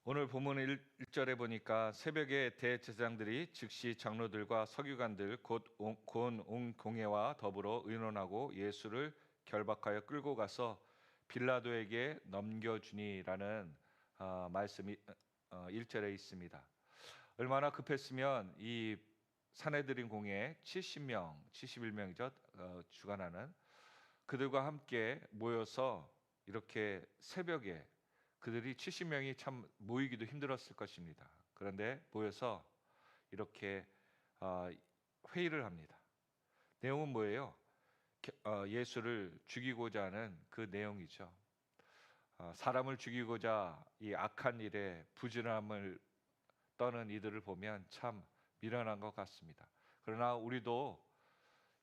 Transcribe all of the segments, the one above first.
오늘 본문 1절에 보니까 새벽에 대제사장들이 즉시 장로들과 서기관들 곧 온 공회와 더불어 의논하고 예수를 결박하여 끌고 가서 빌라도에게 넘겨주니라는 말씀이 1절에 있습니다. 얼마나 급했으면 이 산헤드린 공회에 70명, 71명이죠. 주관하는 그들과 함께 모여서 이렇게 새벽에 그들이 70명이 참 모이기도 힘들었을 것입니다. 그런데 모여서 이렇게 회의를 합니다. 내용은 뭐예요? 예수를 죽이고자 하는 그 내용이죠. 사람을 죽이고자 이 악한 일에 부지런함을 떠는 이들을 보면 참 미련한 것 같습니다. 그러나 우리도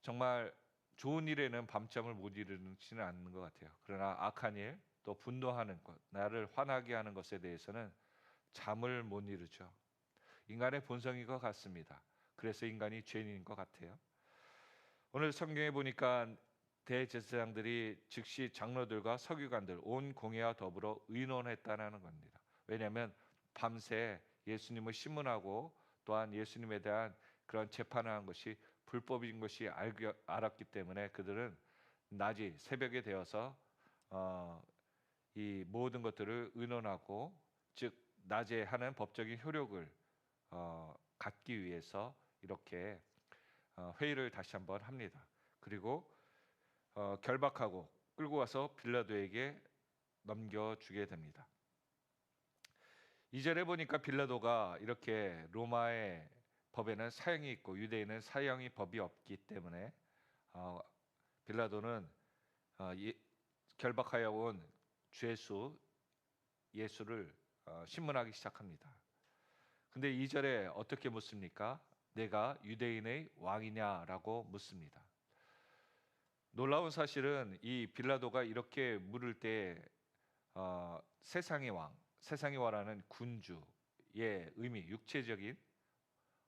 정말 좋은 일에는 밤잠을 못 이루지는 않는 것 같아요. 그러나 악한 일, 또 분노하는 것, 나를 화나게 하는 것에 대해서는 잠을 못 이루죠. 인간의 본성인 것 같습니다. 그래서 인간이 죄인인 것 같아요. 오늘 성경에 보니까 대제사장들이 즉시 장로들과 서기관들 온 공회와 더불어 의논했다는 겁니다. 왜냐하면 밤새 예수님을 신문하고 또한 예수님에 대한 그런 재판을 한 것이 불법인 것이 알았기 때문에 그들은 낮이 새벽에 되어서 이 모든 것들을 의논하고, 즉 낮에 하는 법적인 효력을 갖기 위해서 이렇게 회의를 다시 한번 합니다. 그리고 결박하고 끌고 와서 빌라도에게 넘겨주게 됩니다. 2절에 보니까 빌라도가 이렇게 로마의 법에는 사형이 있고 유대인은 사형이 법이 없기 때문에 빌라도는 결박하여 온 죄수 예수를 신문하기 시작합니다. 근데 2절에 어떻게 묻습니까? 내가 유대인의 왕이냐라고 묻습니다. 놀라운 사실은 이 빌라도가 이렇게 물을 때 세상의 왕이라는 군주의 의미, 육체적인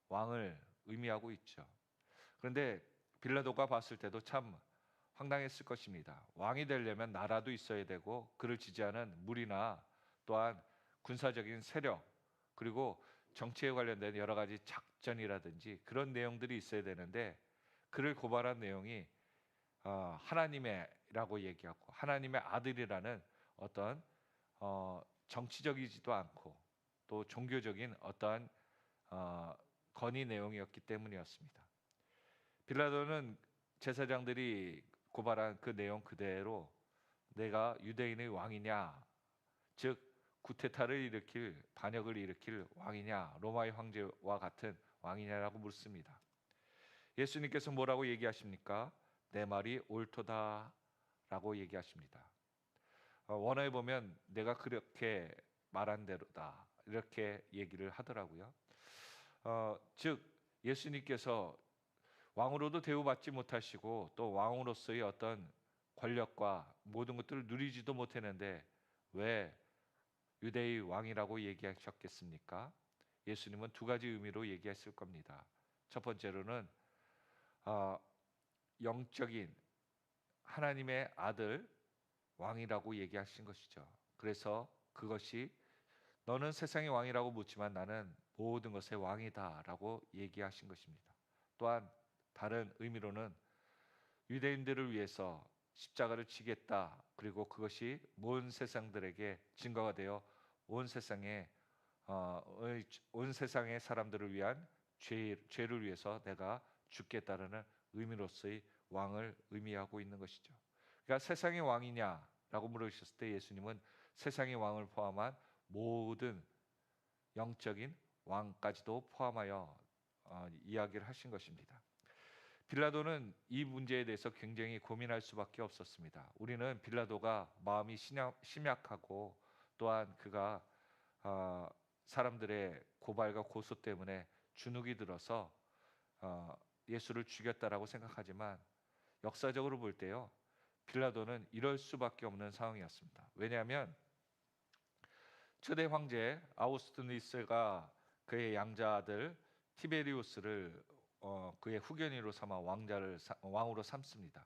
왕을 의미하고 있죠. 그런데 빌라도가 봤을 때도 참 황당했을 것입니다. 왕이 되려면 나라도 있어야 되고 그를 지지하는 무리나 또한 군사적인 세력, 그리고 정치에 관련된 여러 가지 작전이라든지 그런 내용들이 있어야 되는데, 그를 고발한 내용이 하나님이라고 얘기하고 하나님의 아들이라는 어떤 정치적이지도 않고 또 종교적인 어떠한 건의 내용이었기 때문이었습니다. 빌라도는 제사장들이 고발한 그 내용 그대로 내가 유대인의 왕이냐, 즉 구테타를 일으킬, 반역을 일으킬 왕이냐, 로마의 황제와 같은 왕이냐라고 묻습니다. 예수님께서 뭐라고 얘기하십니까? 내 말이 옳도다 라고 얘기하십니다. 원어에 보면 내가 그렇게 말한 대로다 이렇게 얘기를 하더라고요. 즉 예수님께서 왕으로도 대우받지 못하시고 또 왕으로서의 어떤 권력과 모든 것들을 누리지도 못했는데 왜 유대의 왕이라고 얘기하셨겠습니까? 예수님은 두 가지 의미로 얘기했을 겁니다. 첫 번째로는 영적인 하나님의 아들 왕이라고 얘기하신 것이죠. 그래서 그것이 너는 세상의 왕이라고 묻지만 나는 모든 것의 왕이다 라고 얘기하신 것입니다. 또한 다른 의미로는 유대인들을 위해서 십자가를 지겠다, 그리고 그것이 온 세상들에게 증거가 되어 온 세상의 사람들을 위한 죄를 위해서 내가 죽겠다라는 의미로서의 왕을 의미하고 있는 것이죠. 그러니까 세상의 왕이냐라고 물으셨을 때 예수님은 세상의 왕을 포함한 모든 영적인 왕까지도 포함하여 이야기를 하신 것입니다. 빌라도는 이 문제에 대해서 굉장히 고민할 수밖에 없었습니다. 우리는 빌라도가 마음이 심약하고 또한 그가 사람들의 고발과 고소 때문에 주눅이 들어서 예수를 죽였다라고 생각하지만 역사적으로 볼 때요, 빌라도는 이럴 수밖에 없는 상황이었습니다. 왜냐하면 초대 황제 아우구스투스가 그의 양자 아들 티베리우스를 그의 후견인으로 삼아 왕으로 삼습니다.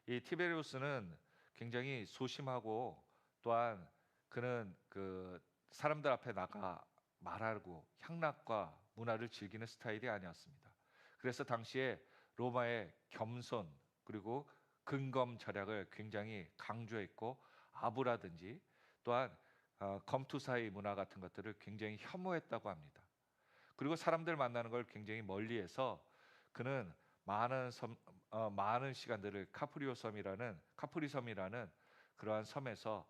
이 티베리우스는 굉장히 소심하고 또한 그는 그 사람들 앞에 나가 말하고 향락과 문화를 즐기는 스타일이 아니었습니다. 그래서 당시에 로마의 겸손 그리고 근검 절약을 굉장히 강조했고 아부라든지 또한 검투사의 문화 같은 것들을 굉장히 혐오했다고 합니다. 그리고 사람들 만나는 걸 굉장히 멀리해서 그는 많은 시간들을 카프리 섬이라는 그러한 섬에서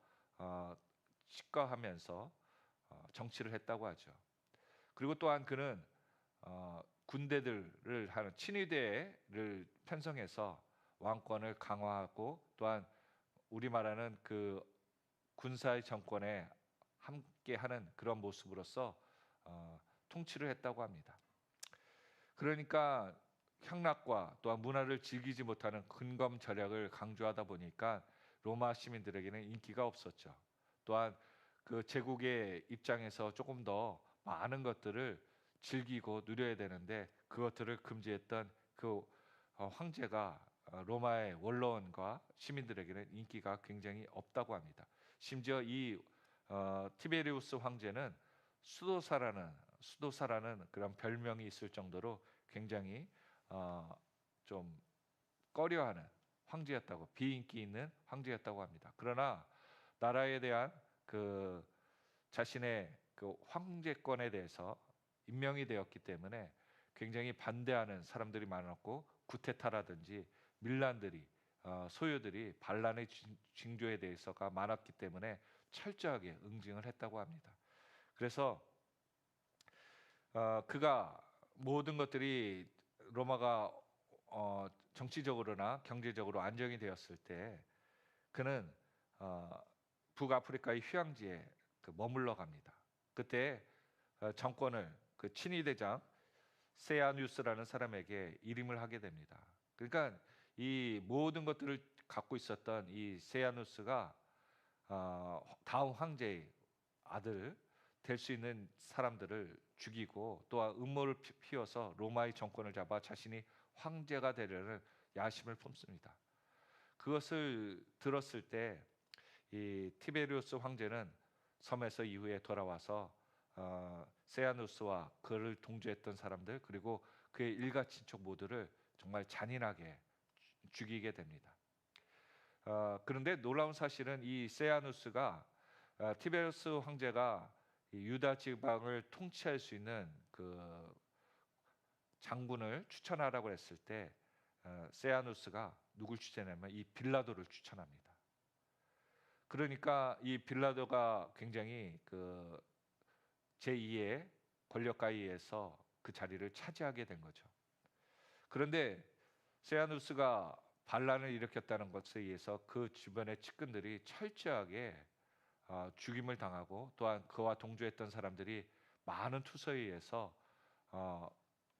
치과하면서 정치를 했다고 하죠. 그리고 또한 그는 군대들을 하는 친위대를 편성해서 왕권을 강화하고 또한 우리 말하는 그 군사의 정권에 함께하는 그런 모습으로서 통치를 했다고 합니다. 그러니까 향락과 또한 문화를 즐기지 못하는 근검 절약을 강조하다 보니까 로마 시민들에게는 인기가 없었죠. 또한 그 제국의 입장에서 조금 더 많은 것들을 즐기고 누려야 되는데 그것들을 금지했던 그 황제가 로마의 원로원과 시민들에게는 인기가 굉장히 없다고 합니다. 심지어 이 티베리우스 황제는 수도사라는 그런 별명이 있을 정도로 굉장히 좀 꺼려하는 황제였다고, 비인기 있는 황제였다고 합니다. 그러나 나라에 대한 그 자신의 그 황제권에 대해서 임명이 되었기 때문에 굉장히 반대하는 사람들이 많았고 구테타라든지 밀란들이 소요들이 반란의 징조에 대해서가 많았기 때문에 철저하게 응징을 했다고 합니다. 그래서 그가 모든 것들이 로마가 정치적으로나 경제적으로 안정이 되었을 때 그는 북아프리카의 휴양지에 머물러 갑니다. 그때 정권을 그 친위대장 세아뉴스라는 사람에게 이임을 하게 됩니다. 그러니까 이 모든 것들을 갖고 있었던 이 세아누스가 다음 황제의 아들 될 수 있는 사람들을 죽이고 또한 음모를 피워서 로마의 정권을 잡아 자신이 황제가 되려는 야심을 품습니다. 그것을 들었을 때 이 티베리우스 황제는 섬에서 이후에 돌아와서 세아누스와 그를 동조했던 사람들 그리고 그의 일가 친척 모두를 정말 잔인하게 죽이게 됩니다. 그런데 놀라운 사실은 이 세아누스가 티베리우스 황제가 유다 지방을 통치할 수 있는 그 장군을 추천하라고 했을 때 세아누스가 누굴 추천하냐면 이 빌라도를 추천합니다. 그러니까 이 빌라도가 굉장히 그 제2의 권력가에서 그 자리를 차지하게 된 거죠. 그런데 세아누스가 반란을 일으켰다는 것에 의해서 그 주변의 측근들이 철저하게 죽임을 당하고 또한 그와 동조했던 사람들이 많은 투서에 의해서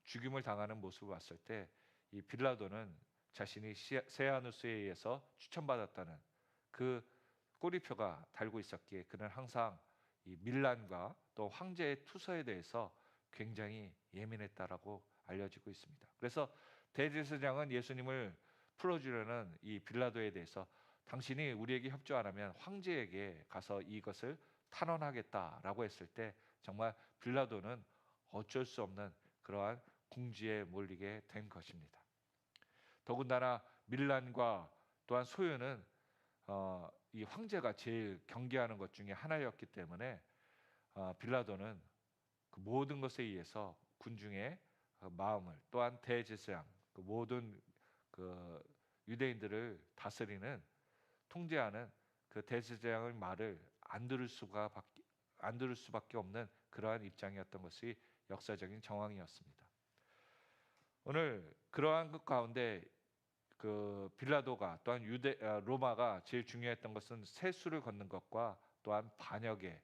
죽임을 당하는 모습을 봤을 때 이 빌라도는 자신이 세아누스에 의해서 추천받았다는 그 꼬리표가 달고 있었기에 그는 항상 이 밀란과 또 황제의 투서에 대해서 굉장히 예민했다라고 알려지고 있습니다. 그래서 대제사장은 예수님을 풀어주려는 이 빌라도에 대해서 당신이 우리에게 협조 안 하면 황제에게 가서 이것을 탄원하겠다라고 했을 때 정말 빌라도는 어쩔 수 없는 그러한 궁지에 몰리게 된 것입니다. 더군다나 밀란과 또한 소유는 이 황제가 제일 경계하는 것 중에 하나였기 때문에 빌라도는 그 모든 것에 의해서 군중의 마음을 또한 대제사장 그 모든 그 유대인들을 다스리는 통제하는 그 대제사장의 말을 안 들을 수밖에 없는 그러한 입장이었던 것이 역사적인 정황이었습니다. 오늘 그러한 것 가운데 그 빌라도가 또한 로마가 제일 중요했던 것은 세수를 걷는 것과 또한 반역에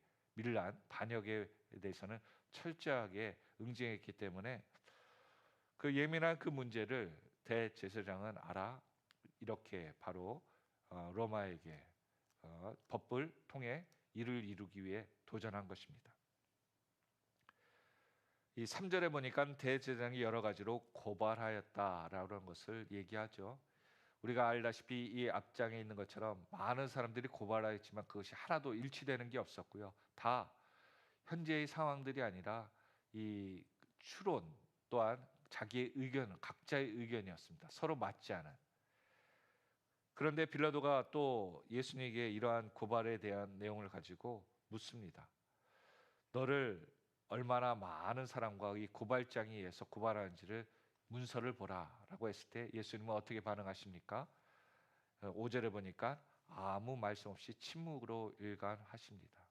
대해서는 철저하게 응징했기 때문에 그 예민한 그 문제를 대제사장은 알아 이렇게 바로 로마에게 법을 통해 이를 이루기 위해 도전한 것입니다. 이 3절에 보니까 대제사장이 여러 가지로 고발하였다라는 것을 얘기하죠. 우리가 알다시피 이 앞장에 있는 것처럼 많은 사람들이 고발하였지만 그것이 하나도 일치되는 게 없었고요. 다 현재의 상황들이 아니라 이 추론 또한 자기의 의견, 각자의 의견이었습니다. 서로 맞지 않은. 그런데 빌라도가 또 예수님에게 이러한 고발에 대한 내용을 가지고 묻습니다. 너를 얼마나 많은 사람과 이 고발장에 의해서 고발하는지를 문서를 보라라고 했을 때 예수님은 어떻게 반응하십니까? 5절에 보니까 아무 말씀 없이 침묵으로 일관하십니다.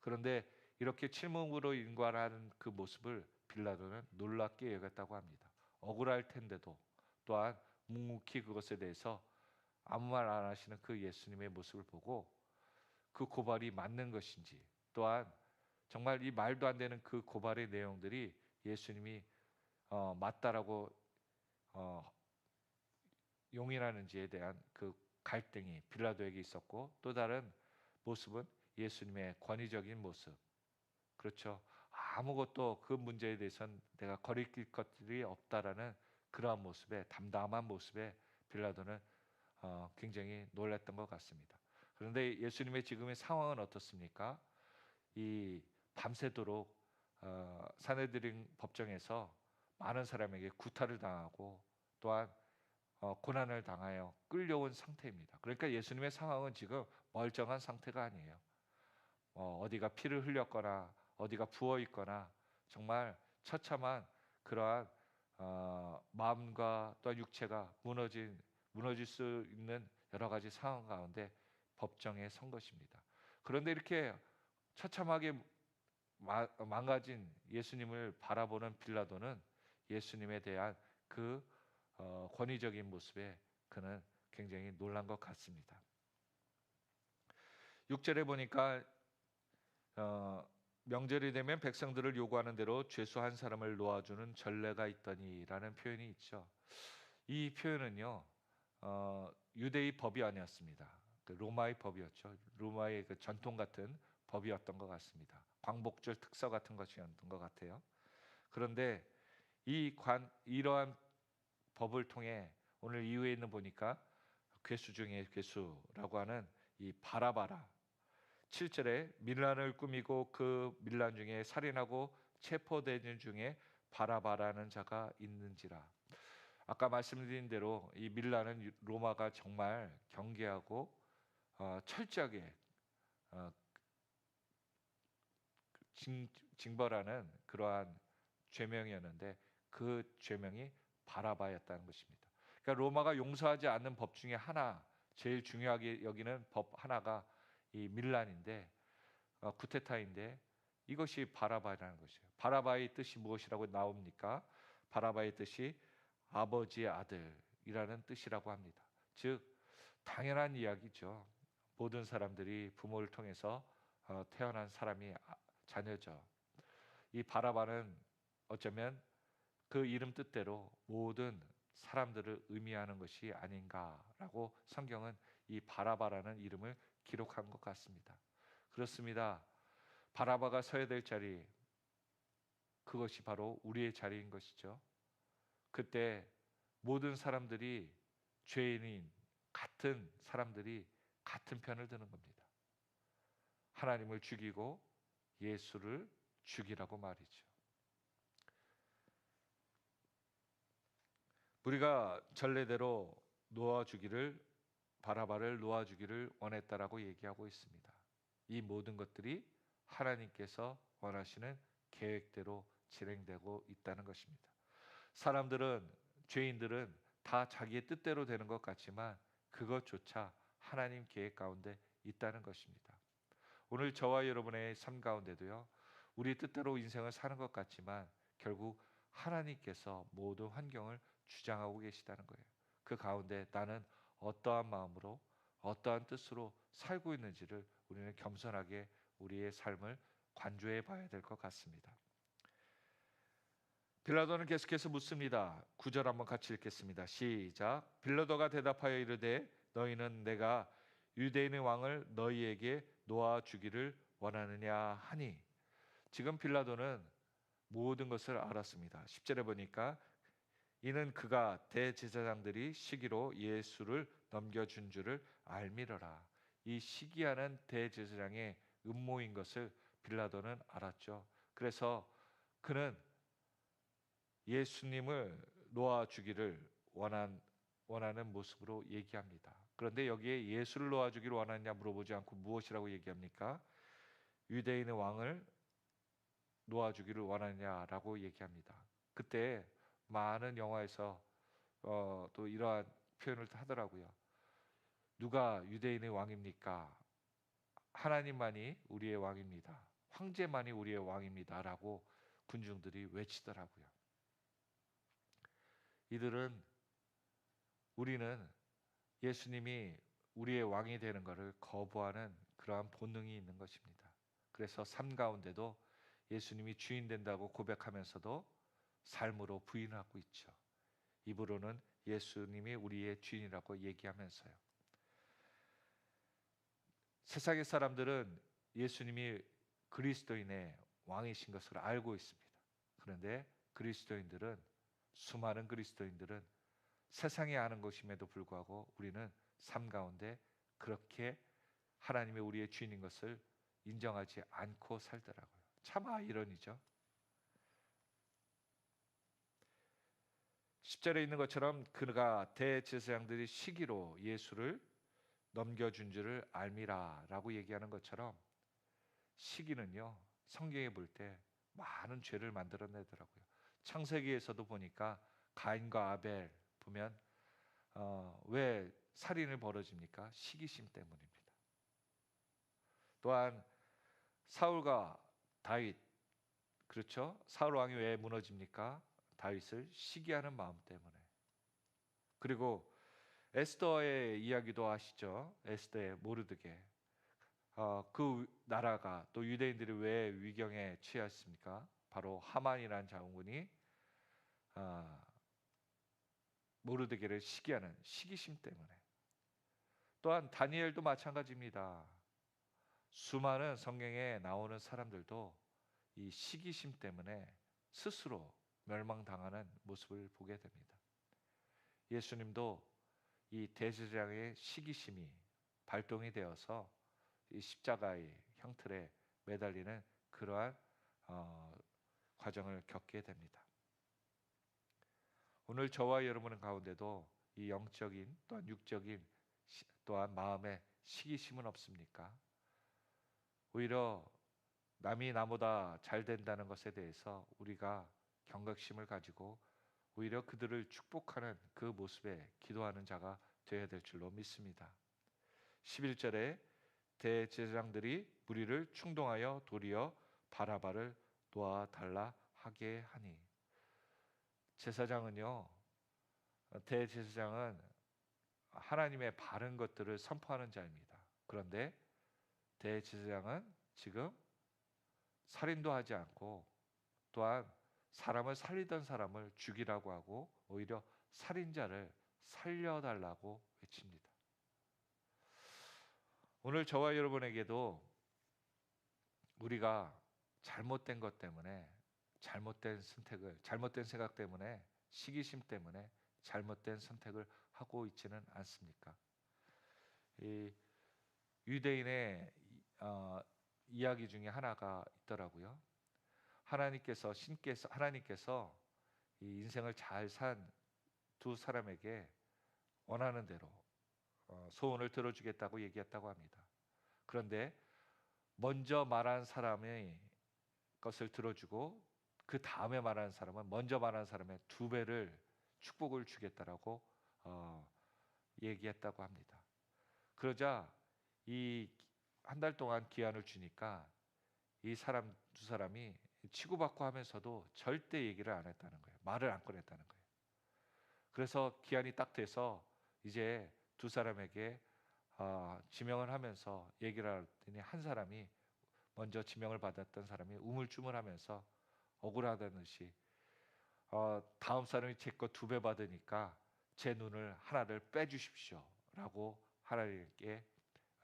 그런데 이렇게 침묵으로 일관하는 그 모습을 빌라도는 놀랍게 여겼다고 합니다. 억울할 텐데도 또한 묵묵히 그것에 대해서 아무 말 안 하시는 그 예수님의 모습을 보고 그 고발이 맞는 것인지, 또한 정말 이 말도 안 되는 그 고발의 내용들이 예수님이 맞다라고 용인하는지에 대한 그 갈등이 빌라도에게 있었고, 또 다른 모습은 예수님의 권위적인 모습. 그렇죠. 아무것도 그 문제에 대해서는 내가 거리낄 것들이 없다라는 그러한 모습에, 담담한 모습에 빌라도는 굉장히 놀랐던 것 같습니다. 그런데 예수님의 지금의 상황은 어떻습니까? 이 밤새도록 사내들인 법정에서 많은 사람에게 구타를 당하고 또한 고난을 당하여 끌려온 상태입니다. 그러니까 예수님의 상황은 지금 멀쩡한 상태가 아니에요. 어디가 피를 흘렸거나 어디가 부어 있거나 정말 처참한 그러한 마음과 또한 육체가 무너질 수 있는 여러 가지 상황 가운데 법정에 선 것입니다. 그런데 이렇게 처참하게 망가진 예수님을 바라보는 빌라도는 예수님에 대한 그 권위적인 모습에 그는 굉장히 놀란 것 같습니다. 6절에 보니까 명절이 되면 백성들을 요구하는 대로 죄수 한 사람을 놓아주는 전례가 있더니라는 표현이 있죠. 이 표현은요, 유대의 법이 아니었습니다. 그 로마의 법이었죠. 로마의 그 전통 같은 법이었던 것 같습니다. 광복절 특서 같은 것이었던 것 같아요. 그런데 이러한 법을 통해 오늘 이후에 있는 보니까 괴수 중에 괴수라고 하는 이 바라바라, 7절에 밀란을 꾸미고 그 밀란 중에 살인하고 체포되는 중에 바라바라는 자가 있는지라. 아까 말씀드린 대로 이 밀란은 로마가 정말 경계하고 철저하게 징벌하는 그러한 죄명이었는데 그 죄명이 바라바였다는 것입니다. 그러니까 로마가 용서하지 않는 법 중에 하나, 제일 중요하게 여기는 법 하나가 이 밀란인데, 쿠데타인데, 이것이 바라바라는 것이에요. 바라바의 뜻이 무엇이라고 나옵니까? 바라바의 뜻이 아버지의 아들이라는 뜻이라고 합니다. 즉 당연한 이야기죠. 모든 사람들이 부모를 통해서 태어난 사람이 자녀죠. 이 바라바는 어쩌면 그 이름 뜻대로 모든 사람들을 의미하는 것이 아닌가라고 성경은 이 바라바라는 이름을 기록한 것 같습니다. 그렇습니다. 바라바가 서야 될 자리, 그것이 바로 우리의 자리인 것이죠. 그때 모든 사람들이 죄인인 같은 사람들이 같은 편을 드는 겁니다. 하나님을 죽이고 예수를 죽이라고 말이죠. 우리가 전례대로 바라바를 놓아주기를 원했다라고 얘기하고 있습니다. 이 모든 것들이 하나님께서 원하시는 계획대로 진행되고 있다는 것입니다. 죄인들은 다 자기의 뜻대로 되는 것 같지만 그것조차 하나님 계획 가운데 있다는 것입니다. 오늘 저와 여러분의 삶 가운데도요, 우리 뜻대로 인생을 사는 것 같지만 결국 하나님께서 모든 환경을 주장하고 계시다는 거예요. 그 가운데 나는 어떠한 마음으로 어떠한 뜻으로 살고 있는지를 우리는 겸손하게 우리의 삶을 관조해 봐야 될 것 같습니다. 빌라도는 계속해서 묻습니다. 9절 한번 같이 읽겠습니다. 시작. 빌라도가 대답하여 이르되 너희는 내가 유대인의 왕을 너희에게 놓아주기를 원하느냐 하니. 지금 빌라도는 모든 것을 알았습니다. 10절에 보니까 이는 그가 대제사장들이 시기로 예수를 넘겨준 줄을 알미러라. 이 시기하는 대제사장의 음모인 것을 빌라도는 알았죠. 그래서 그는 예수님을 놓아주기를 원하는 모습으로 얘기합니다. 그런데 여기에 예수를 놓아주기를 원하느냐 물어보지 않고 무엇이라고 얘기합니까? 유대인의 왕을 놓아주기를 원하느냐라고 얘기합니다. 그때 많은 영화에서 또 이러한 표현을 하더라고요. 누가 유대인의 왕입니까? 하나님만이 우리의 왕입니다. 황제만이 우리의 왕입니다라고 군중들이 외치더라고요. 우리는 예수님이 우리의 왕이 되는 것을 거부하는 그러한 본능이 있는 것입니다. 그래서 삶 가운데도 예수님이 주인 된다고 고백하면서도 삶으로 부인하고 있죠. 입으로는 예수님이 우리의 주인이라고 얘기하면서요. 세상의 사람들은 예수님이 그리스도인의 왕이신 것을 알고 있습니다. 그런데 수많은 그리스도인들은 세상에 아는 것임에도 불구하고 우리는 삶 가운데 그렇게 하나님이 우리의 주인인 것을 인정하지 않고 살더라고요. 참 아이러니죠. 10절에 있는 것처럼 그가 대제사장들이 시기로 예수를 넘겨준 줄을 알미라라고 얘기하는 것처럼 시기는요, 성경에 볼 때 많은 죄를 만들어내더라고요. 창세기에서도 보니까 가인과 아벨 보면 왜 살인을 벌어집니까? 시기심 때문입니다. 또한 사울과 다윗, 그렇죠? 사울 왕이 왜 무너집니까? 다윗을 시기하는 마음 때문에. 그리고 에스더의 이야기도 아시죠? 에스더의 모르드게. 그 나라가 또 유대인들이 왜 위경에 처했습니까? 바로 하만이라는 장군이 모르드게를 시기하는 시기심 때문에. 또한 다니엘도 마찬가지입니다. 수많은 성경에 나오는 사람들도 이 시기심 때문에 스스로 멸망당하는 모습을 보게 됩니다. 예수님도 이 대제사장의 시기심이 발동이 되어서 이 십자가의 형틀에 매달리는 그러한 과정을 겪게 됩니다. 오늘 저와 여러분 가운데도 이 영적인 또한 육적인 또한 마음의 시기심은 없습니까? 오히려 남이 나보다 잘 된다는 것에 대해서 우리가 경각심을 가지고 오히려 그들을 축복하는 그 모습에 기도하는 자가 되어야 될 줄로 믿습니다. 11절에 대제사장들이 무리를 충동하여 도리어 바라바를 놓아달라 하게 하니, 대제사장은 하나님의 바른 것들을 선포하는 자입니다. 그런데 대제사장은 지금 살인도 하지 않고 또한 사람을 살리던 사람을 죽이라고 하고 오히려 살인자를 살려달라고 외칩니다. 오늘 저와 여러분에게도 우리가 잘못된 것 때문에 잘못된 생각 때문에 시기심 때문에 잘못된 선택을 하고 있지는 않습니까? 이 유대인의 이야기 중에 하나가 있더라고요. 하나님께서 이 인생을 잘 산 두 사람에게 원하는 대로 소원을 들어주겠다고 얘기했다고 합니다. 그런데 먼저 말한 사람의 것을 들어주고 그 다음에 말하는 사람은 먼저 말한 사람의 2배를 축복을 주겠다라고 얘기했다고 합니다. 그러자 이 한 달 동안 기한을 주니까 이 두 사람이 치고받고 하면서도 절대 얘기를 안 했다는 거예요. 말을 안 꺼냈다는 거예요. 그래서 기한이 딱 돼서 이제 두 사람에게 지명을 하면서 얘기를 했더니 한 사람이 먼저 지명을 받았던 사람이 우물쭈물하면서 억울하다는 듯이 다음 사람이 제 거 2배 받으니까 제 눈을 하나를 빼주십시오 라고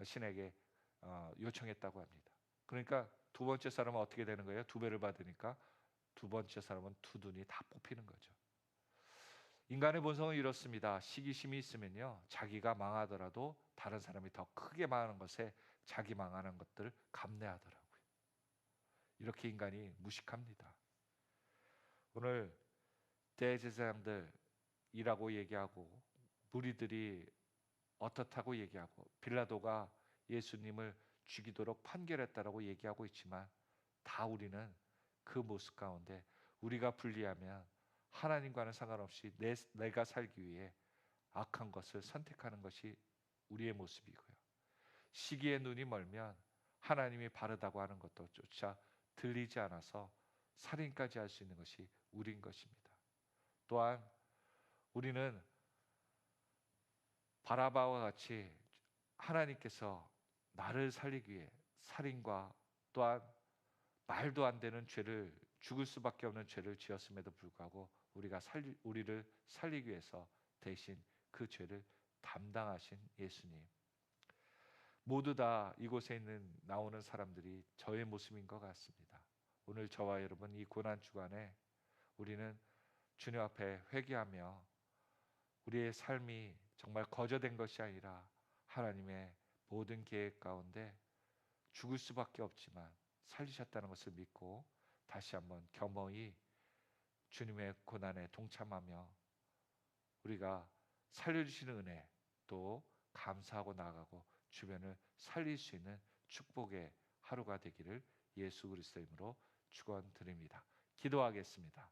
신에게 요청했다고 합니다. 그러니까 두 번째 사람은 어떻게 되는 거예요? 2배를 받으니까 두 번째 사람은 2눈이 다 뽑히는 거죠. 인간의 본성은 이렇습니다. 시기심이 있으면요, 자기가 망하더라도 다른 사람이 더 크게 망하는 것에 자기 망하는 것들을 감내하더라고요. 이렇게 인간이 무식합니다. 오늘 대제사장들이라고 얘기하고 무리들이 어떻다고 얘기하고 빌라도가 예수님을 죽이도록 판결했다라고 얘기하고 있지만 다 우리는 그 모습 가운데 우리가 불리하면 하나님과는 상관없이 내가 살기 위해 악한 것을 선택하는 것이 우리의 모습이고요. 시기에 눈이 멀면 하나님이 바르다고 하는 것도 조차 들리지 않아서 살인까지 할 수 있는 것이 우리인 것입니다. 또한 우리는 바라바와 같이 하나님께서 나를 살리기 위해 살인과 또한 말도 안 되는 죄를, 죽을 수밖에 없는 죄를 지었음에도 불구하고 우리를 살리기 위해서 대신 그 죄를 담당하신 예수님, 모두 다 이곳에 나오는 사람들이 저의 모습인 것 같습니다. 오늘 저와 여러분 이 고난 주간에 우리는 주님 앞에 회개하며 우리의 삶이 정말 거저된 것이 아니라 하나님의 모든 계획 가운데 죽을 수밖에 없지만 살리셨다는 것을 믿고 다시 한번 겸허히 주님의 고난에 동참하며 우리가 살려주시는 은혜 또 감사하고 나아가고 주변을 살릴 수 있는 축복의 하루가 되기를 예수 그리스도 이름으로 축원드립니다. 기도하겠습니다.